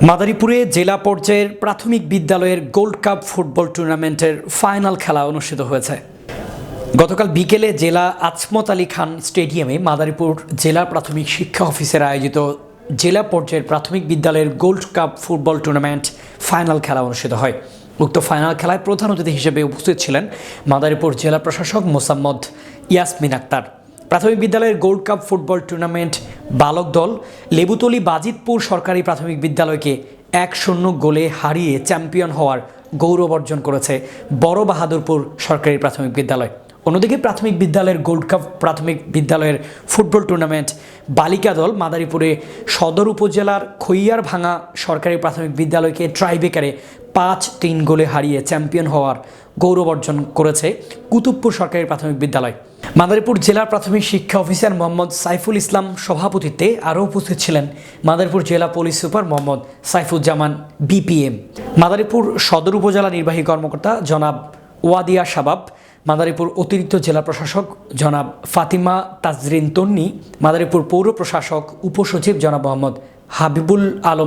মাদারীপুরে জেলা পর্যায়ের প্রাথমিক বিদ্যালয়ের গোল্ড কাপ ফুটবল টুর্নামেন্টের ফাইনাল খেলা অনুষ্ঠিত হয়েছে। গতকাল বিকেলে জেলা আজমত আলী খান স্টেডিয়ামে মাদারীপুর জেলা প্রাথমিক শিক্ষা অফিসের আয়োজিত জেলা পর্যায়ের প্রাথমিক বিদ্যালয়ের gold cup football tournament final খেলা অনুষ্ঠিত হয়। উক্ত ফাইনাল খেলায় প্রধান অতিথি হিসেবে উপস্থিত ছিলেন মাদারীপুর জেলা প্রশাসক মোসাম্মদ ইয়াসমিন আক্তার। প্রাথমিক বিদ্যালয়ের গোল্ড কাপ ফুটবল টুর্নামেন্ট বালক দল লেবুতলী বাজিতপুর সরকারি প্রাথমিক বিদ্যালয়কে 1-0 গোলে হারিয়ে চ্যাম্পিয়ন হওয়ার গৌরব অর্জন করেছে বড় বাহাদুরপুর সরকারি প্রাথমিক বিদ্যালয়। অন্যদিকে প্রাথমিক বিদ্যালয়ের গোল্ড কাপ প্রাথমিক বিদ্যালয়ের ফুটবল টুর্নামেন্ট বালিকা দল মাদারীপুরে সদর উপজেলার খৈয়ারভাঙা সরকারি প্রাথমিক বিদ্যালয়কে ট্রাইবেকারে 5-3 গোলে হারিয়ে চ্যাম্পিয়ন হওয়ার গৌরব অর্জন করেছে কুতুবপুর সরকারি প্রাথমিক বিদ্যালয়। মাদারীপুর জেলা প্রাথমিক শিক্ষা অফিসার মোহাম্মদ সাইফুল ইসলাম সভাপতিত্বে আরও উপস্থিত ছিলেন মাদারীপুর জেলা police super Mohammad Saifuzzaman BPM, Madaripur সদর উপজেলা নির্বাহী কর্মকর্তা জনাব ওয়াদিয়া শাবাব, মাদারীপুর অতিরিক্ত জেলা প্রশাসক জনাব ফাতিমা তাজরিন তন্নি, মাদারীপুর পৌর প্রশাসক উপসচিব জনাব মোহাম্মদ হাবিবুল আলম